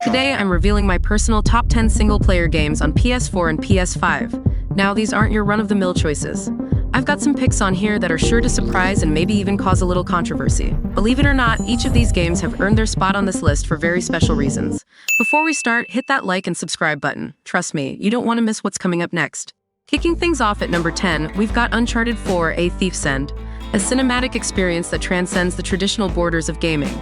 Today, I'm revealing my personal top 10 single-player games on PS4 and PS5. Now, these aren't your run-of-the-mill choices. I've got some picks on here that are sure to surprise and maybe even cause a little controversy. Believe it or not, each of these games have earned their spot on this list for very special reasons. Before we start, hit that like and subscribe button. Trust me, you don't want to miss what's coming up next. Kicking things off at number 10, we've got Uncharted 4: A Thief's End, a cinematic experience that transcends the traditional borders of gaming.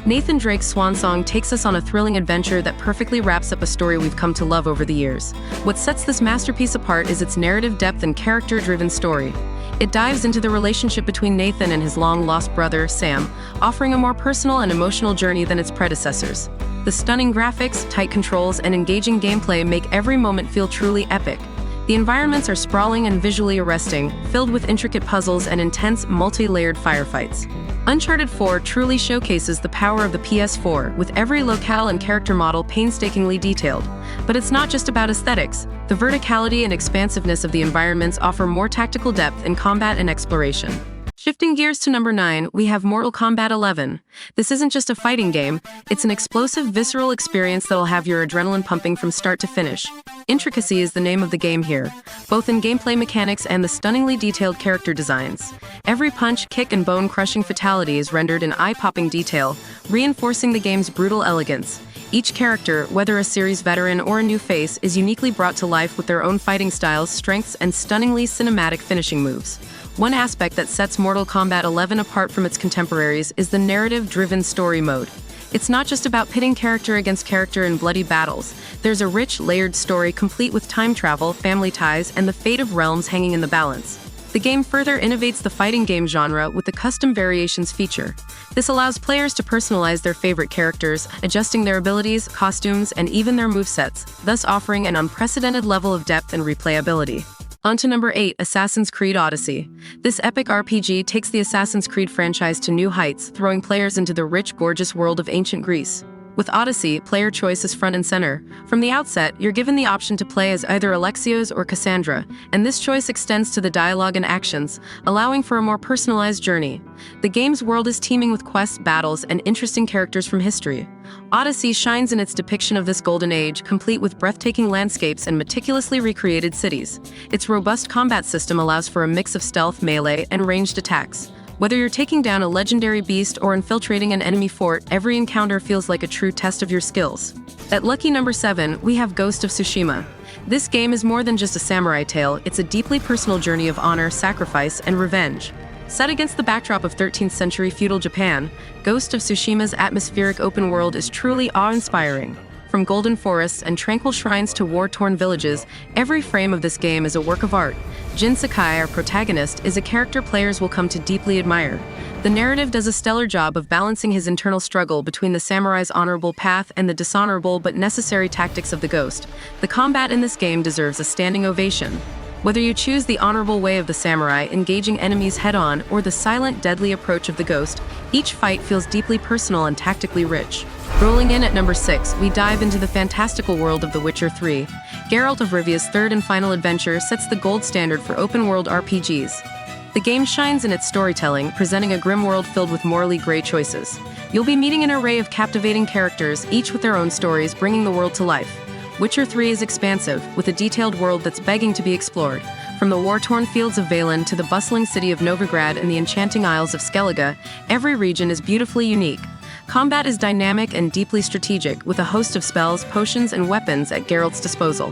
Nathan Drake's swan song takes us on a thrilling adventure that perfectly wraps up a story we've come to love over the years. What sets this masterpiece apart is its narrative depth and character-driven story. It dives into the relationship between Nathan and his long-lost brother, Sam, offering a more personal and emotional journey than its predecessors. The stunning graphics, tight controls, and engaging gameplay make every moment feel truly epic. The environments are sprawling and visually arresting, filled with intricate puzzles and intense, multi-layered firefights. Uncharted 4 truly showcases the power of the PS4, with every locale and character model painstakingly detailed. But it's not just about aesthetics. The verticality and expansiveness of the environments offer more tactical depth in combat and exploration. Shifting gears to number 9, we have Mortal Kombat 11. This isn't just a fighting game, it's an explosive, visceral experience that'll have your adrenaline pumping from start to finish. Intricacy is the name of the game here, both in gameplay mechanics and the stunningly detailed character designs. Every punch, kick, and bone-crushing fatality is rendered in eye-popping detail, reinforcing the game's brutal elegance. Each character, whether a series veteran or a new face, is uniquely brought to life with their own fighting styles, strengths, and stunningly cinematic finishing moves. One aspect that sets Mortal Kombat 11 apart from its contemporaries is the narrative-driven story mode. It's not just about pitting character against character in bloody battles. There's a rich, layered story complete with time travel, family ties, and the fate of realms hanging in the balance. The game further innovates the fighting game genre with the Custom Variations feature. This allows players to personalize their favorite characters, adjusting their abilities, costumes, and even their movesets, thus offering an unprecedented level of depth and replayability. On to number 8, Assassin's Creed Odyssey. This epic RPG takes the Assassin's Creed franchise to new heights, throwing players into the rich, gorgeous world of ancient Greece. With Odyssey, player choice is front and center. From the outset, you're given the option to play as either Alexios or Cassandra, and this choice extends to the dialogue and actions, allowing for a more personalized journey. The game's world is teeming with quests, battles, and interesting characters from history. Odyssey shines in its depiction of this golden age, complete with breathtaking landscapes and meticulously recreated cities. Its robust combat system allows for a mix of stealth, melee, and ranged attacks. Whether you're taking down a legendary beast or infiltrating an enemy fort, every encounter feels like a true test of your skills. At lucky number 7, we have Ghost of Tsushima. This game is more than just a samurai tale, it's a deeply personal journey of honor, sacrifice, and revenge. Set against the backdrop of 13th century feudal Japan, Ghost of Tsushima's atmospheric open world is truly awe-inspiring. From golden forests and tranquil shrines to war-torn villages, every frame of this game is a work of art. Jin Sakai, our protagonist, is a character players will come to deeply admire. The narrative does a stellar job of balancing his internal struggle between the samurai's honorable path and the dishonorable but necessary tactics of the ghost. The combat in this game deserves a standing ovation. Whether you choose the honorable way of the samurai, engaging enemies head-on, or the silent, deadly approach of the ghost, each fight feels deeply personal and tactically rich. Rolling in at number 6, we dive into the fantastical world of The Witcher 3. Geralt of Rivia's third and final adventure sets the gold standard for open-world RPGs. The game shines in its storytelling, presenting a grim world filled with morally gray choices. You'll be meeting an array of captivating characters, each with their own stories, bringing the world to life. Witcher 3 is expansive, with a detailed world that's begging to be explored. From the war-torn fields of Valen to the bustling city of Novigrad and the enchanting isles of Skellige, every region is beautifully unique. Combat is dynamic and deeply strategic, with a host of spells, potions, and weapons at Geralt's disposal.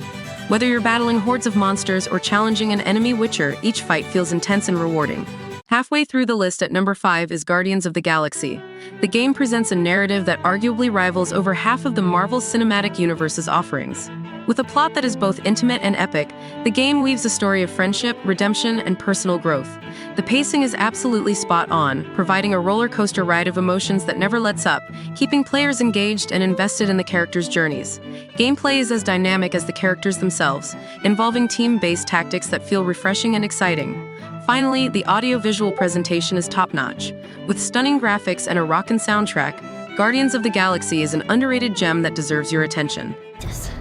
Whether you're battling hordes of monsters or challenging an enemy Witcher, each fight feels intense and rewarding. Halfway through the list at number 5 is Guardians of the Galaxy. The game presents a narrative that arguably rivals over half of the Marvel Cinematic Universe's offerings. With a plot that is both intimate and epic, the game weaves a story of friendship, redemption, and personal growth. The pacing is absolutely spot on, providing a roller coaster ride of emotions that never lets up, keeping players engaged and invested in the characters' journeys. Gameplay is as dynamic as the characters themselves, involving team-based tactics that feel refreshing and exciting. Finally, the audio-visual presentation is top-notch. With stunning graphics and a rockin' soundtrack, Guardians of the Galaxy is an underrated gem that deserves your attention. Yes.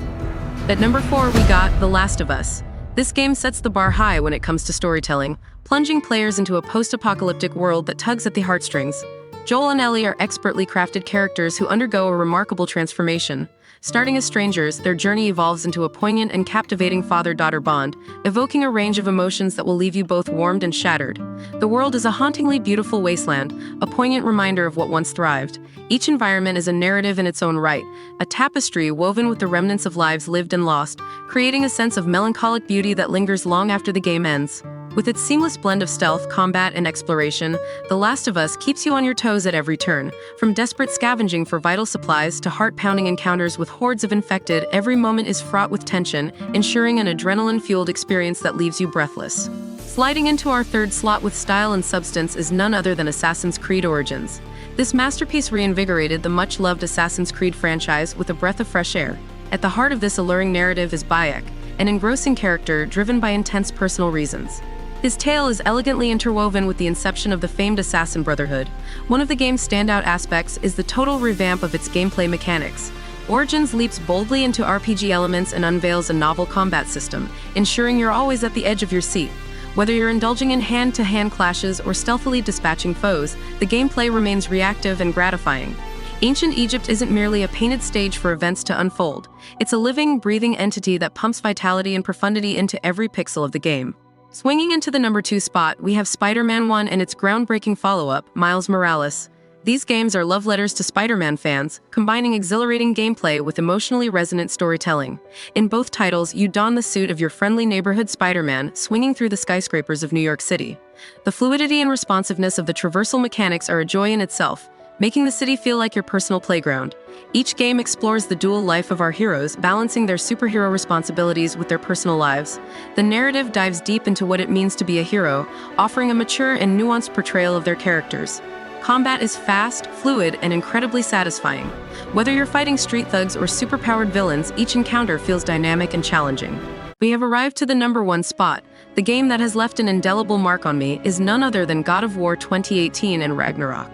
At number 4, we got The Last of Us. This game sets the bar high when it comes to storytelling, plunging players into a post-apocalyptic world that tugs at the heartstrings. Joel and Ellie are expertly crafted characters who undergo a remarkable transformation. Starting as strangers, their journey evolves into a poignant and captivating father-daughter bond, evoking a range of emotions that will leave you both warmed and shattered. The world is a hauntingly beautiful wasteland, a poignant reminder of what once thrived. Each environment is a narrative in its own right, a tapestry woven with the remnants of lives lived and lost, creating a sense of melancholic beauty that lingers long after the game ends. With its seamless blend of stealth, combat, and exploration, The Last of Us keeps you on your toes at every turn. From desperate scavenging for vital supplies to heart-pounding encounters with hordes of infected, every moment is fraught with tension, ensuring an adrenaline-fueled experience that leaves you breathless. Sliding into our third slot with style and substance is none other than Assassin's Creed Origins. This masterpiece reinvigorated the much-loved Assassin's Creed franchise with a breath of fresh air. At the heart of this alluring narrative is Bayek, an engrossing character driven by intense personal reasons. His tale is elegantly interwoven with the inception of the famed Assassin Brotherhood. One of the game's standout aspects is the total revamp of its gameplay mechanics. Origins leaps boldly into RPG elements and unveils a novel combat system, ensuring you're always at the edge of your seat. Whether you're indulging in hand-to-hand clashes or stealthily dispatching foes, the gameplay remains reactive and gratifying. Ancient Egypt isn't merely a painted stage for events to unfold. It's a living, breathing entity that pumps vitality and profundity into every pixel of the game. Swinging into the number 2 spot, we have Spider-Man 1 and its groundbreaking follow-up, Miles Morales. These games are love letters to Spider-Man fans, combining exhilarating gameplay with emotionally resonant storytelling. In both titles, you don the suit of your friendly neighborhood Spider-Man, swinging through the skyscrapers of New York City. The fluidity and responsiveness of the traversal mechanics are a joy in itself, making the city feel like your personal playground. Each game explores the dual life of our heroes, balancing their superhero responsibilities with their personal lives. The narrative dives deep into what it means to be a hero, offering a mature and nuanced portrayal of their characters. Combat is fast, fluid, and incredibly satisfying. Whether you're fighting street thugs or superpowered villains, each encounter feels dynamic and challenging. We have arrived to the number 1 spot. The game that has left an indelible mark on me is none other than God of War 2018 and Ragnarok.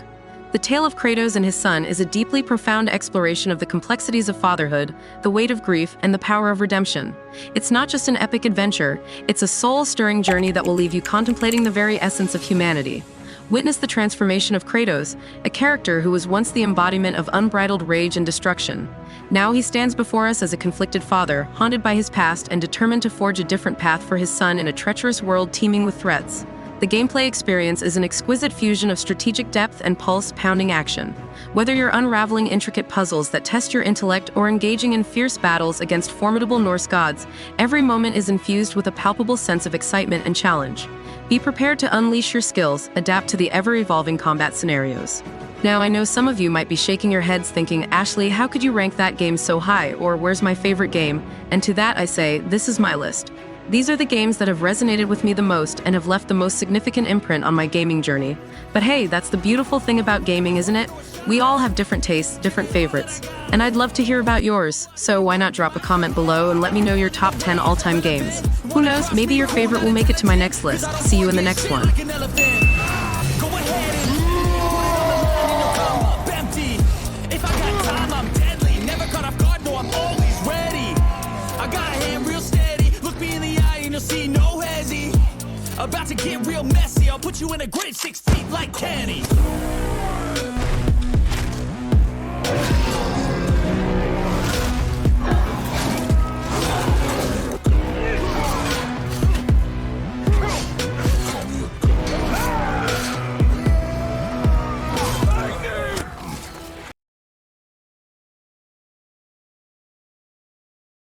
The tale of Kratos and his son is a deeply profound exploration of the complexities of fatherhood, the weight of grief, and the power of redemption. It's not just an epic adventure, it's a soul-stirring journey that will leave you contemplating the very essence of humanity. Witness the transformation of Kratos, a character who was once the embodiment of unbridled rage and destruction. Now he stands before us as a conflicted father, haunted by his past and determined to forge a different path for his son in a treacherous world teeming with threats. The gameplay experience is an exquisite fusion of strategic depth and pulse-pounding action. Whether you're unraveling intricate puzzles that test your intellect or engaging in fierce battles against formidable Norse gods, every moment is infused with a palpable sense of excitement and challenge. Be prepared to unleash your skills, adapt to the ever-evolving combat scenarios. Now, I know some of you might be shaking your heads thinking, Ashley, how could you rank that game so high? Or where's my favorite game? And to that I say, this is my list. These are the games that have resonated with me the most and have left the most significant imprint on my gaming journey. But hey, that's the beautiful thing about gaming, isn't it? We all have different tastes, different favorites. And I'd love to hear about yours, so why not drop a comment below and let me know your top 10 all-time games. Who knows, maybe your favorite will make it to my next list. See you in the next one. See no hezzy, about to get real messy. I'll put you in a grave 6 feet like Kenny.